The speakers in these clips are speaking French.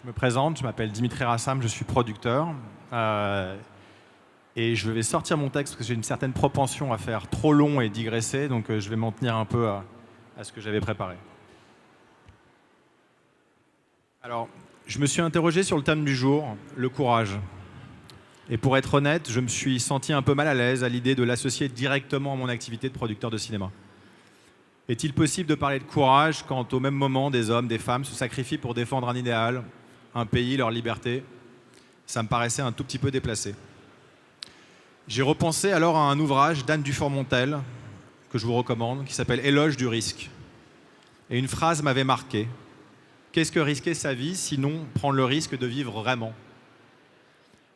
Je me présente, je m'appelle Dimitri Rassam, je suis producteur. Et je vais sortir mon texte parce que j'ai une certaine propension à faire trop long et digresser, donc je vais m'en tenir un peu à ce que j'avais préparé. Alors, je me suis interrogé sur le thème du jour, le courage. Et pour être honnête, je me suis senti un peu mal à l'aise à l'idée de l'associer directement à mon activité de producteur de cinéma. Est-il possible de parler de courage quand au même moment des hommes, des femmes se sacrifient pour défendre un idéal, un pays, leur liberté? Ça me paraissait un tout petit peu déplacé. J'ai repensé alors à un ouvrage d'Anne Dufour-Montel, que je vous recommande, qui s'appelle Éloge du risque. Et une phrase m'avait marqué. Qu'est-ce que risquer sa vie sinon prendre le risque de vivre vraiment?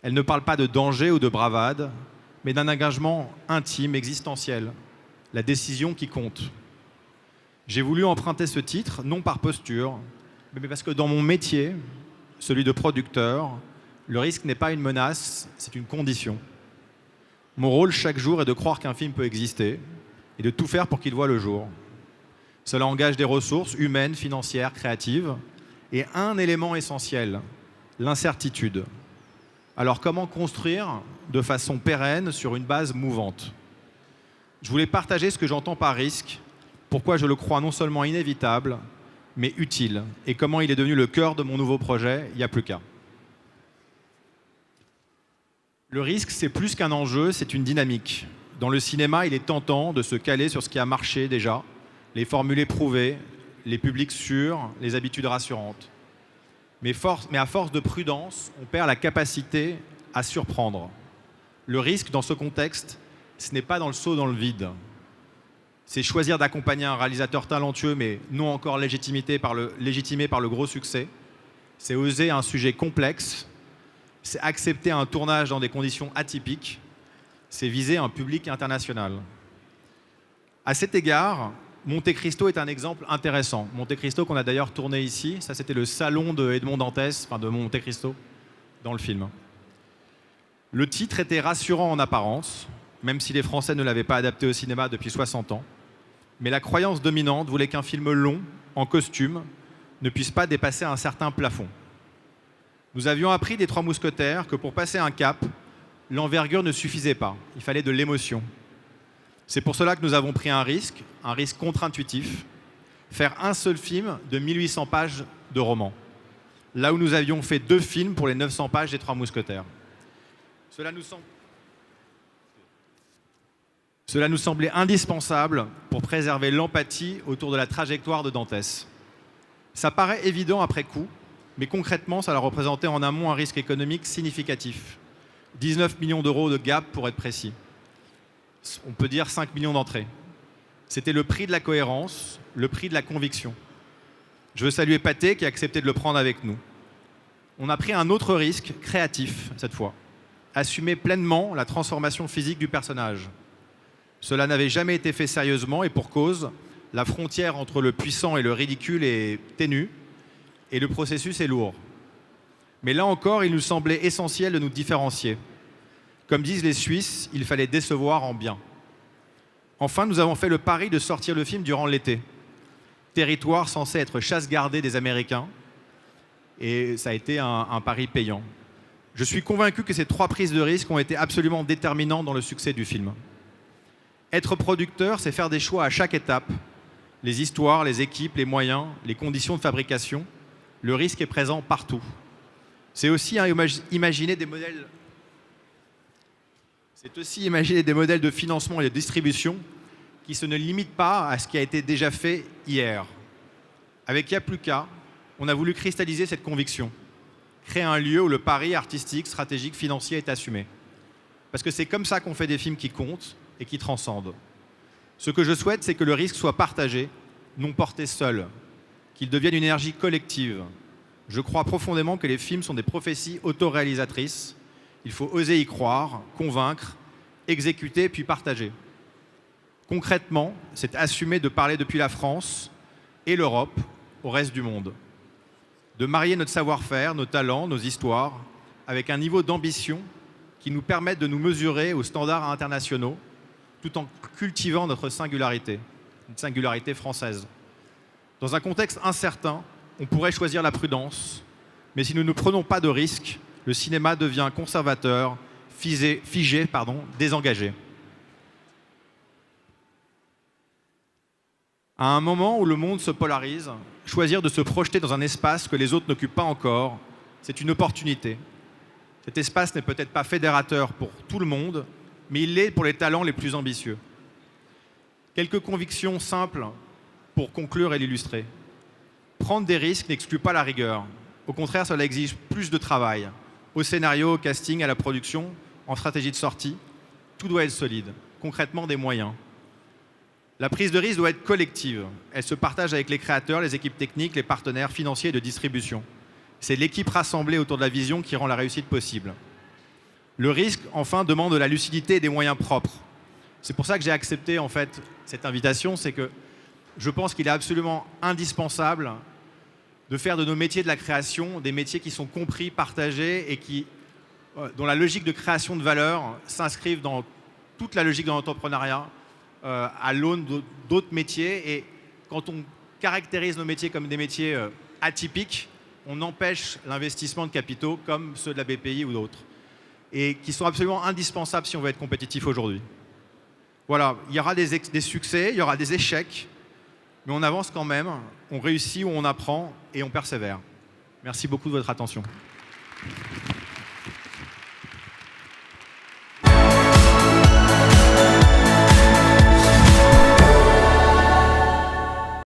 Elle ne parle pas de danger ou de bravade, mais d'un engagement intime, existentiel, la décision qui compte. J'ai voulu emprunter ce titre, non par posture, mais parce que dans mon métier, celui de producteur, le risque n'est pas une menace, c'est une condition. Mon rôle chaque jour est de croire qu'un film peut exister et de tout faire pour qu'il voie le jour. Cela engage des ressources humaines, financières, créatives, et un élément essentiel, l'incertitude. Alors comment construire de façon pérenne sur une base mouvante? Je voulais partager ce que j'entends par risque, pourquoi je le crois non seulement inévitable, mais utile, et comment il est devenu le cœur de mon nouveau projet, Il n'y a plus qu'à. Le risque, c'est plus qu'un enjeu, c'est une dynamique. Dans le cinéma, il est tentant de se caler sur ce qui a marché déjà, les formules éprouvées, les publics sûrs, les habitudes rassurantes. Mais à force de prudence, on perd la capacité à surprendre. Le risque, dans ce contexte, ce n'est pas dans le saut dans le vide. C'est choisir d'accompagner un réalisateur talentueux, mais non encore légitimé par le gros succès. C'est oser un sujet complexe. C'est accepter un tournage dans des conditions atypiques. C'est viser un public international. À cet égard, Monte Cristo est un exemple intéressant. Monte Cristo qu'on a d'ailleurs tourné ici. Ça, c'était le salon de Edmond Dantès, de Monte Cristo, dans le film. Le titre était rassurant en apparence, même si les Français ne l'avaient pas adapté au cinéma depuis 60 ans. Mais la croyance dominante voulait qu'un film long, en costume, ne puisse pas dépasser un certain plafond. Nous avions appris des Trois Mousquetaires que pour passer un cap, l'envergure ne suffisait pas. Il fallait de l'émotion. C'est pour cela que nous avons pris un risque contre-intuitif, faire un seul film de 1800 pages de roman, là où nous avions fait 2 films pour les 900 pages des Trois Mousquetaires. Cela nous semblait indispensable pour préserver l'empathie autour de la trajectoire de Dantès. Ça paraît évident après coup, mais concrètement, ça a représenté en amont un risque économique significatif. 19 millions d'euros de gap pour être précis. On peut dire 5 millions d'entrées. C'était le prix de la cohérence, le prix de la conviction. Je veux saluer Pathé qui a accepté de le prendre avec nous. On a pris un autre risque, créatif cette fois. Assumer pleinement la transformation physique du personnage. Cela n'avait jamais été fait sérieusement et pour cause, la frontière entre le puissant et le ridicule est ténue et le processus est lourd. Mais là encore, il nous semblait essentiel de nous différencier. Comme disent les Suisses, il fallait décevoir en bien. Enfin, nous avons fait le pari de sortir le film durant l'été. Territoire censé être chasse gardée des Américains. Et ça a été un pari payant. Je suis convaincu que ces 3 prises de risque ont été absolument déterminantes dans le succès du film. Être producteur, c'est faire des choix à chaque étape. Les histoires, les équipes, les moyens, les conditions de fabrication. Le risque est présent partout. C'est aussi imaginer des modèles de financement et de distribution qui ne se limitent pas à ce qui a été déjà fait hier. Avec Il n'y a plus qu'à, on a voulu cristalliser cette conviction, créer un lieu où le pari artistique, stratégique, financier est assumé. Parce que c'est comme ça qu'on fait des films qui comptent et qui transcendent. Ce que je souhaite, c'est que le risque soit partagé, non porté seul, qu'il devienne une énergie collective. Je crois profondément que les films sont des prophéties autoréalisatrices. Il faut oser y croire, convaincre, exécuter puis partager. Concrètement, c'est assumer de parler depuis la France et l'Europe au reste du monde. De marier notre savoir-faire, nos talents, nos histoires, avec un niveau d'ambition qui nous permette de nous mesurer aux standards internationaux, tout en cultivant notre singularité, une singularité française. Dans un contexte incertain, on pourrait choisir la prudence, Mais si nous ne prenons pas de risques, le cinéma devient conservateur, figé, désengagé. À un moment où le monde se polarise, choisir de se projeter dans un espace que les autres n'occupent pas encore, c'est une opportunité. Cet espace n'est peut-être pas fédérateur pour tout le monde, mais il l'est pour les talents les plus ambitieux. Quelques convictions simples pour conclure et l'illustrer. Prendre des risques n'exclut pas la rigueur. Au contraire, cela exige plus de travail. Au scénario, au casting, à la production, en stratégie de sortie, tout doit être solide. Concrètement, des moyens. La prise de risque doit être collective. Elle se partage avec les créateurs, les équipes techniques, les partenaires financiers et de distribution. C'est l'équipe rassemblée autour de la vision qui rend la réussite possible. Le risque, enfin, demande de la lucidité et des moyens propres. C'est pour ça que j'ai accepté en fait cette invitation, c'est que je pense qu'il est absolument indispensable de faire de nos métiers de la création des métiers qui sont compris, partagés et dont la logique de création de valeur s'inscrive dans toute la logique de l'entrepreneuriat à l'aune d'autres métiers. Et quand on caractérise nos métiers comme des métiers atypiques, on empêche l'investissement de capitaux comme ceux de la BPI ou d'autres, et qui sont absolument indispensables si on veut être compétitif aujourd'hui. Voilà, il y aura des succès, il y aura des échecs, mais on avance quand même, on réussit ou on apprend et on persévère. Merci beaucoup de votre attention.